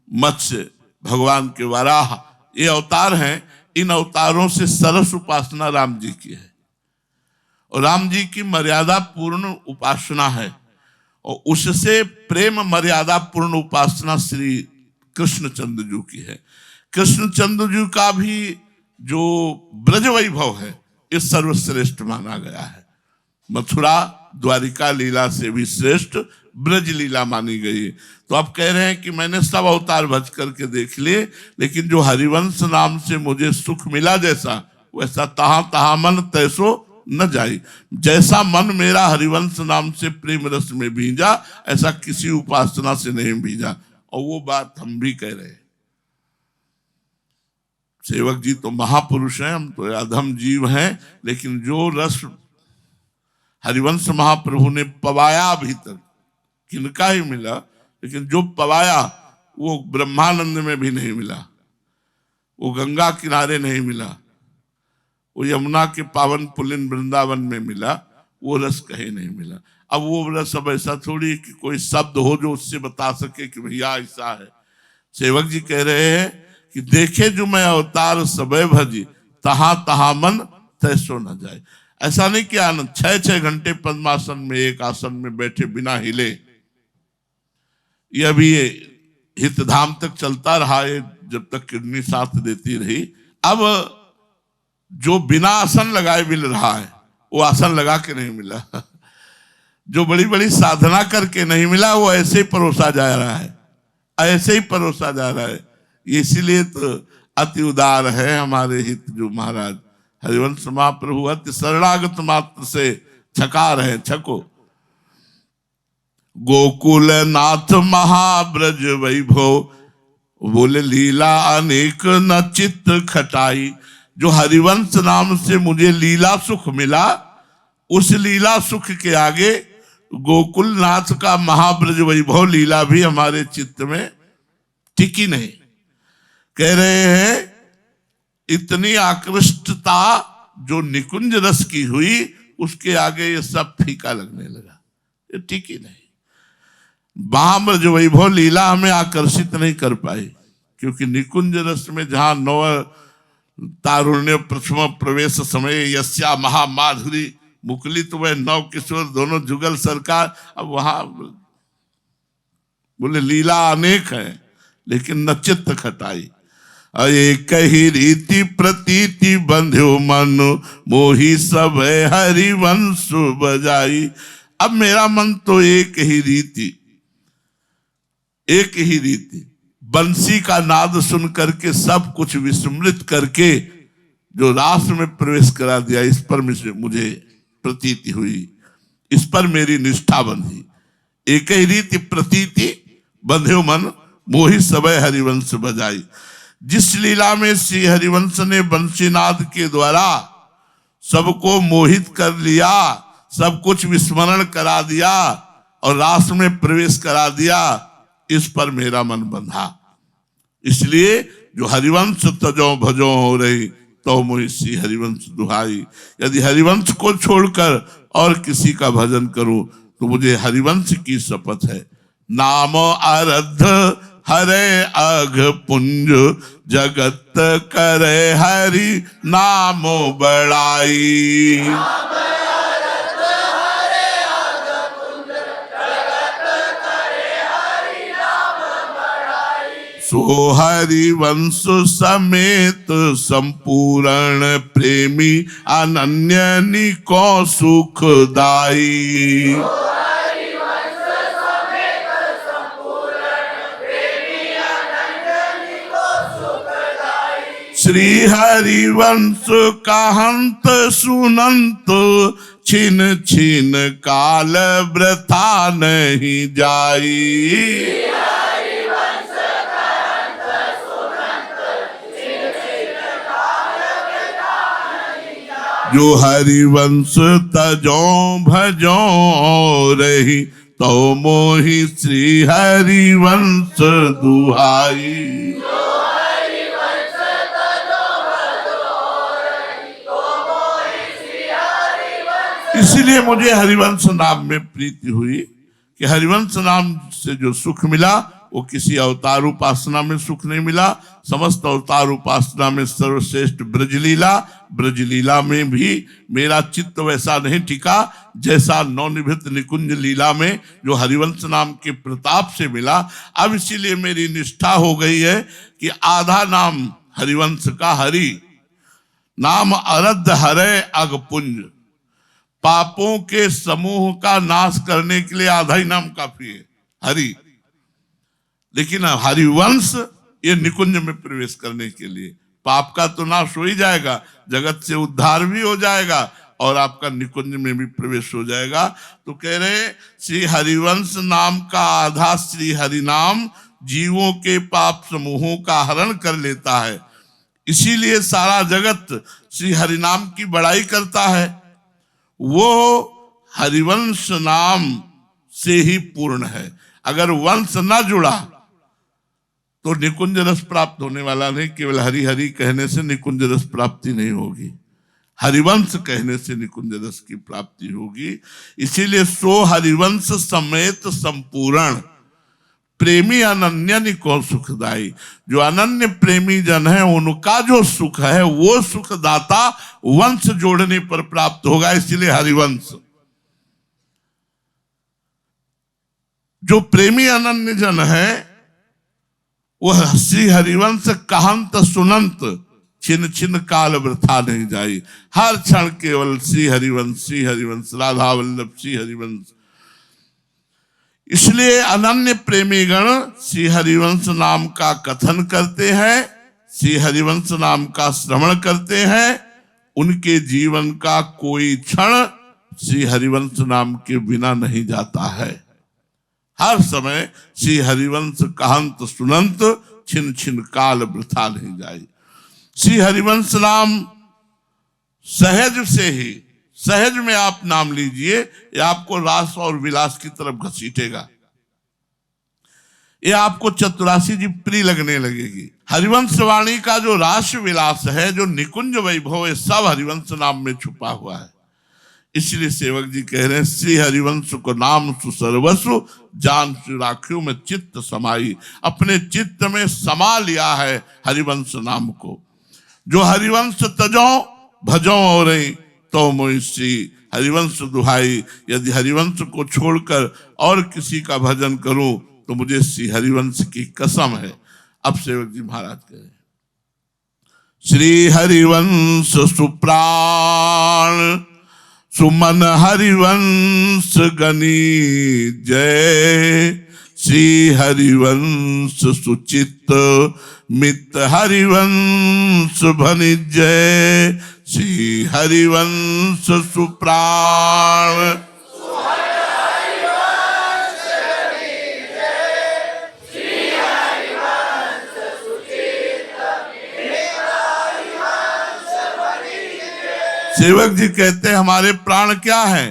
मत्स्य, भगवान के वराह, ये अवतार हैं। इन अवतारों से सरस उपासना राम जी की है, और राम जी की मर्यादा पूर्ण उपासना है, और उससे प्रेम मर्यादा पूर्ण उपासना श्री कृष्णचंद्र जी की है। कृष्णचंद्र जी का भी जो ब्रज वैभव है, इस सर्वश्रेष्ठ माना गया है। मथुरा द्वारिका लीला से भी श्रेष्ठ ब्रज लीला मानी गई है। तो आप कह रहे हैं कि मैंने सब अवतार भज करके देख लिए, लेकिन जो हरिवंश नाम से मुझे सुख मिला जैसा, वैसा तहां तहां मन तैसो न जाई। जैसा मन मेरा हरिवंश नाम से प्रेम रस में भींजा, ऐसा किसी उपासना से नहीं भींजा। और वो बात हम भी कह रहे हैं। सेवक जी तो महापुरुष हैं, हम तो अधम जीव हैं, लेकिन जो रस हरिवंश महाप्रभु ने पवाया अभी तक, किनका ही मिला, लेकिन जो पवाया वो ब्रह्मानंद में भी नहीं मिला, वो गंगा किनारे नहीं मिला, वो यमुना के पावन पुलिन वृंदावन में मिला, वो रस कहीं नहीं मिला। अब वो रस अब ऐसा थोड़ी कि कोई शब्द हो जो उससे बता सके कि भैया ऐसा है। सेवक जी कह रहे हैं कि देखे जो मैं अवतार सबे भजी, तहां तहां मन तैसो न जाए। ऐसा नहीं कि आनंद 6-6 घंटे पद्मासन में एक आसन में बैठे बिना हिले, यह भी हितधाम तक चलता रहा है जब तक किडनी साथ देती रही। अब जो बिना आसन लगाए मिल रहा है, वो आसन लगा के नहीं मिला। जो बड़ी बड़ी साधना करके नहीं मिला, वो ऐसे ही परोसा जा रहा है, ऐसे ही परोसा जा रहा है। इसीलिए तो अति उदार है हमारे हित जो महाराज हरिवंश महाप्रभु, अति शरणागत मात्र से छका रहे, छको। गोकुल नाथ महाब्रज वैभव, बोले लीला अनेक न चित्त खटाई। जो हरिवंश नाम से मुझे लीला सुख मिला, उस लीला सुख के आगे गोकुलनाथ का महाब्रज वैभव लीला भी हमारे चित्त में टिकी नहीं। कह रहे हैं इतनी आकृष्टता जो निकुंज रस की हुई, उसके आगे ये सब फीका लगने लगा, ये टिकी नहीं। महाब्रज वैभव लीला हमें आकर्षित नहीं कर पाई, क्योंकि निकुंज रस में जहां नव तारुण्य प्रथम प्रवेश समय यस्या महामाधुरी मुकुलित वह नव किशोर दोनों जुगल सरकार। अब वहां बोले लीला अनेक है लेकिन न चित्त खटाई। एक ही रीति प्रतीति बंध्यो मन मोही सब हरिवंश बजाई। अब मेरा मन तो एक ही रीति बंसी का नाद सुन करके सब कुछ विस्मृत करके जो रास में प्रवेश करा दिया, इस पर मुझे प्रतीति हुई, इस पर मेरी निष्ठा बंधी। एक ही रीति प्रतीति बंध्यो मन मोहि सबय हरिवंश बजाई। जिस लीला में श्री हरिवंश ने बंसीनाद के द्वारा सबको मोहित कर लिया, सब कुछ विस्मरण करा दिया और रास में प्रवेश करा दिया, इस पर मेरा मन बंधा। इसलिए जो हरिवंश तजो भजो हो रही तो मोहि श्री हरिवंश दुहाई। यदि हरिवंश को छोड़कर और किसी का भजन करूं तो मुझे हरिवंश की शपथ है। नाम आरध हरे अघ पुंज जगत करे हरि नामो बड़ाई। सो हरिवंश समेत संपूर्ण प्रेमी अनन्य निको सुखदाई। श्री हरिवंश कहंत सुनंत छिन छिन काल वृथा नहीं जाई। जो हरिवंश तजो भजो रही तो मोहि श्री हरिवंश दुहाई। इसलिए मुझे हरिवंश नाम में प्रीति हुई कि हरिवंश नाम से जो सुख मिला वो किसी अवतार उपासना में सुख नहीं मिला। समस्त अवतार उपासना में सर्वश्रेष्ठ ब्रजलीला में भी मेरा चित्त वैसा नहीं टिका जैसा नवनिभृत निकुंज लीला में जो हरिवंश नाम के प्रताप से मिला। अब इसीलिए मेरी निष्ठा हो गई है कि आधा नाम हरिवंश का हरि नाम अरध हरे अगपुंज, पापों के समूह का नाश करने के लिए आधा ही नाम काफी है हरि। लेकिन हरिवंश ये निकुंज में प्रवेश करने के लिए, पाप का तो नाश हो ही जाएगा, जगत से उद्धार भी हो जाएगा और आपका निकुंज में भी प्रवेश हो जाएगा। तो कह रहे श्री हरिवंश नाम का आधा श्री हरि नाम जीवों के पाप समूहों का हरण कर लेता है। इसीलिए सारा जगत श्री हरि नाम की बड़ाई करता है। वो हरिवंश नाम से ही पूर्ण है। अगर वंश न जुड़ा तो निकुंज रस प्राप्त होने वाला नहीं। केवल हरि हरि कहने से निकुंज रस प्राप्ति नहीं होगी, हरिवंश कहने से निकुंज रस की प्राप्ति होगी। इसीलिए सो हरिवंश समेत संपूर्ण प्रेमी अनन्य निको सुखदाई। जो अनन्य प्रेमी जन है उनका जो सुख है वो सुखदाता वंश जोड़ने पर प्राप्त होगा। इसलिए हरिवंश। जो प्रेमी अनन्य जन है वह श्री हरिवंश कहंत सुनंत छिन छिन काल वृथा नहीं जाई। हर क्षण केवल श्री हरिवंश राधा वल्लभ श्री हरिवंश। इसलिए अनन्य प्रेमी गण श्री हरिवंश नाम का कथन करते हैं, श्री हरिवंश नाम का श्रवण करते हैं। उनके जीवन का कोई क्षण श्री हरिवंश नाम के बिना नहीं जाता है। हर समय श्री हरिवंश कहंत सुनंत छिन छिन काल वृथा नहीं जाए। श्री हरिवंश नाम सहज से ही, सहज में आप नाम लीजिए, ये आपको रास और विलास की तरफ घसीटेगा, ये आपको चतुरासी जी प्रिय लगने लगेगी। हरिवंश वाणी का जो रास विलास है, जो निकुंज वैभव है, सब हरिवंश नाम में छुपा हुआ है। इसलिए सेवक जी कह रहे हैं, श्री हरिवंश को नाम सुसर्वसु जान राख्यू में चित्त समाई। अपने चित्त में समा लिया है हरिवंश नाम को। जो हरिवंश तजो भजो और तो मोहि श्री हरिवंश दुहाई। यदि हरिवंश को छोड़कर और किसी का भजन करूं तो मुझे श्री हरिवंश की कसम है। अब सेवक जी महाराज कह रहे, श्री हरिवंश सुप्राण सुमन हरिवंश गनी जय। श्री हरिवंश सुचित मित हरिवंश भनि जय। श्री हरिवंश सुप्राण सेवक जी कहते हैं हमारे प्राण क्या है?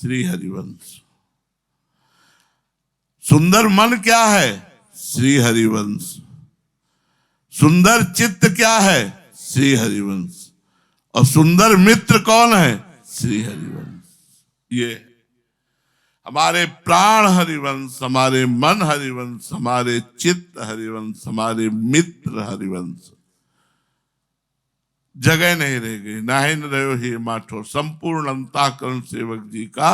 श्री हरिवंश। सुंदर मन क्या है? श्री हरिवंश। सुंदर चित्त क्या है? श्री हरिवंश। और सुंदर मित्र कौन है? श्री हरिवंश। ये हमारे प्राण हरिवंश, हमारे मन हरिवंश, हमारे चित्त हरिवंश, हमारे मित्र हरिवंश। जगह नहीं रह गई, नाहिन रहो ही माठो। संपूर्ण अंताकरण सेवक जी का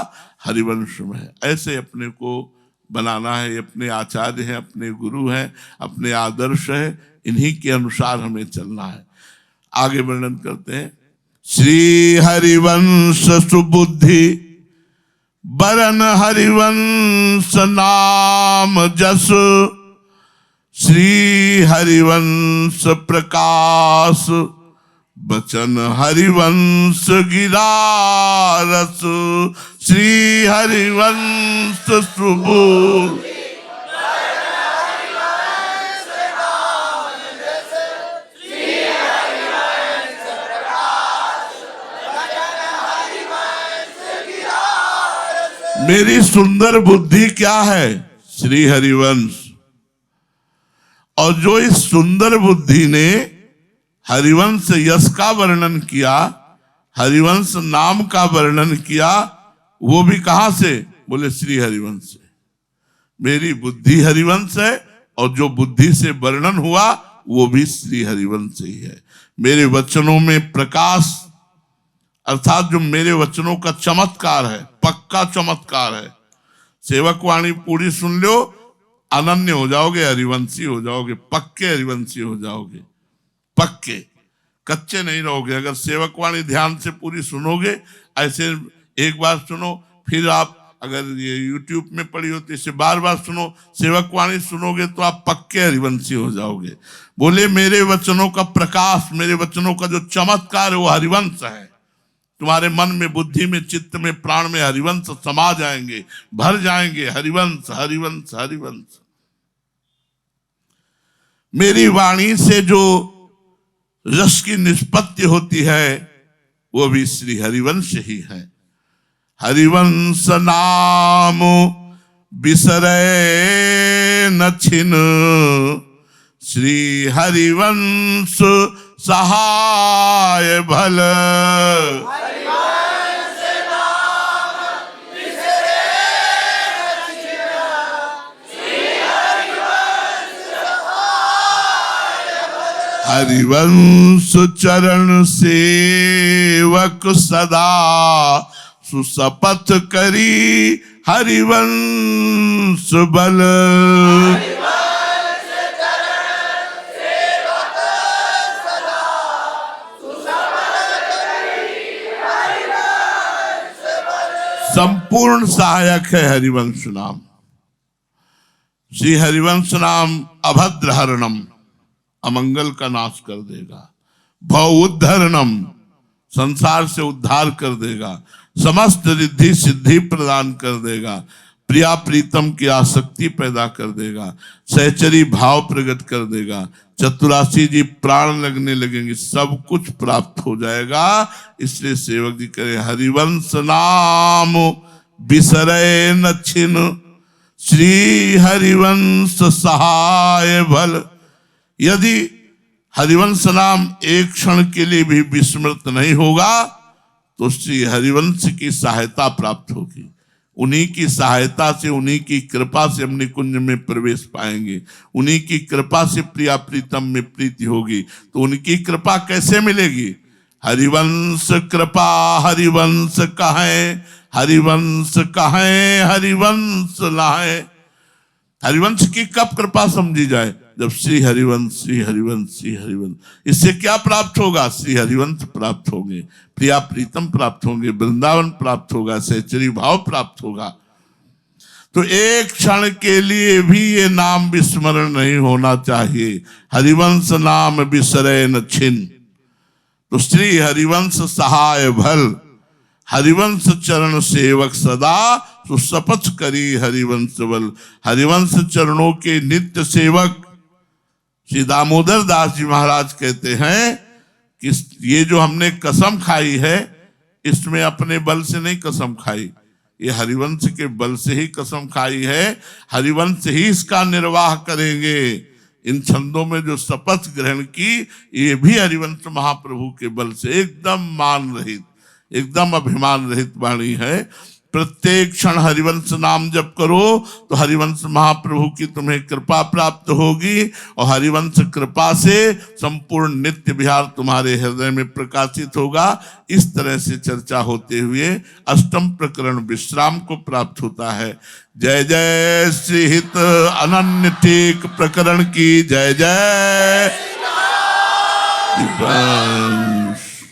हरिवंश में है। ऐसे अपने को बनाना है। अपने आचार्य हैं, अपने गुरु हैं, अपने आदर्श है, इन्हीं के अनुसार हमें चलना है। आगे वर्णन करते हैं, श्री हरिवंश सुबुद्धि बरन हरिवंश नाम जस। श्री हरिवंश प्रकाश बचन हरिवंश गिरारस। श्री हरिवंश सुबुद्धि मेरी सुंदर बुद्धि क्या है? श्री हरिवंश। और जो इस सुंदर बुद्धि ने हरिवंश यश का वर्णन किया, हरिवंश नाम का वर्णन किया, वो भी कहां से? बोले श्री हरिवंश से। मेरी बुद्धि हरिवंश है और जो बुद्धि से वर्णन हुआ वो भी श्री हरिवंश ही है। मेरे वचनों में प्रकाश अर्थात जो मेरे वचनों का चमत्कार है, पक्का चमत्कार है। सेवक वाणी पूरी सुन लो, अनन्य हो जाओगे, हरिवंशी हो जाओगे, पक्के हरिवंशी हो जाओगे, पक्के, कच्चे नहीं रहोगे। अगर सेवक वाणी ध्यान से पूरी सुनोगे, ऐसे एक बार सुनो, फिर आप अगर ये YouTube में पड़ी होती इसे बार बार सुनो, सेवक वाणी सुनोगे तो आप पक्के हरिवंशी हो जाओगे। बोले मेरे वचनों का प्रकाश, मेरे वचनों का जो चमत्कार है वो हरिवंश है। तुम्हारे मन में, बुद्धि में, चित्त में, प्राण में हरिवंश समा जाएंगे, भर जाएंगे। हरिवंश हरिवंश हरिवंश। मेरी वाणी से जो रस की निष्पत्ति होती है वो भी श्री हरिवंश ही है। हरिवंश नाम बिसरे न छिन। श्री हरिवंश सहाय भल। हरिवंश चरण सेवक सदा सुसपथ करी हरिवंश बल। संपूर्ण सहायक है हरिवंश नाम। श्री हरिवंश नाम अभद्र हरणम, अमंगल का नाश कर देगा। भव उद्धरणम, संसार से उद्धार कर देगा। समस्त रिद्धि सिद्धि प्रदान कर देगा। प्रिया प्रीतम की आसक्ति पैदा कर देगा, सहचरी भाव प्रकट कर देगा, चतुरासी जी प्राण लगने लगेंगे, सब कुछ प्राप्त हो जाएगा। इसलिए सेवक जी कहे हरिवंश नाम बिसरे न छिन, श्री हरिवंश सहाय भल। यदि हरिवंश नाम एक क्षण के लिए भी विस्मृत नहीं होगा तो श्री हरिवंश की सहायता प्राप्त होगी। उन्हीं की सहायता से, उन्हीं की कृपा से हम निकुंज में प्रवेश पाएंगे, उन्हीं की कृपा से प्रिया प्रीतम में प्रीति होगी। तो उनकी कृपा कैसे मिलेगी? हरिवंश कृपा हरिवंश कहे, हरिवंश कहे हरिवंश लाए। हरिवंश की कब कृपा समझी जाए? जब श्री हरिवंश श्री हरिवंश श्री हरिवंश। इससे क्या प्राप्त होगा? श्री हरिवंश प्राप्त होंगे, प्रिया प्रीतम प्राप्त होंगे, वृंदावन प्राप्त होगा, सहचरी भाव प्राप्त होगा। तो एक क्षण के लिए भी ये नाम विस्मरण नहीं होना चाहिए। हरिवंश नाम बिसरे न छिन, तो श्री हरिवंश सहाय भल। हरिवंश चरण सेवक सदा, तो शपथ करी हरिवंश बल। हरिवंश चरणों के नित्य सेवक श्री दामोदर दास जी महाराज कहते हैं कि ये जो हमने कसम खाई है, इसमें अपने बल से नहीं कसम खाई, ये हरिवंश के बल से ही कसम खाई है। हरिवंश ही इसका निर्वाह करेंगे। इन छंदों में जो शपथ ग्रहण की, ये भी हरिवंश महाप्रभु के बल से, एकदम मान रहित, एकदम अभिमान रहित वाणी है। प्रत्येक क्षण हरिवंश नाम जप करो तो हरिवंश महाप्रभु की तुम्हें कृपा प्राप्त होगी, और हरिवंश कृपा से संपूर्ण नित्य विहार तुम्हारे हृदय में प्रकाशित होगा। इस तरह से चर्चा होते हुए अष्टम प्रकरण विश्राम को प्राप्त होता है। जय जय श्री हित अनन्य टेक प्रकरण की जय जय।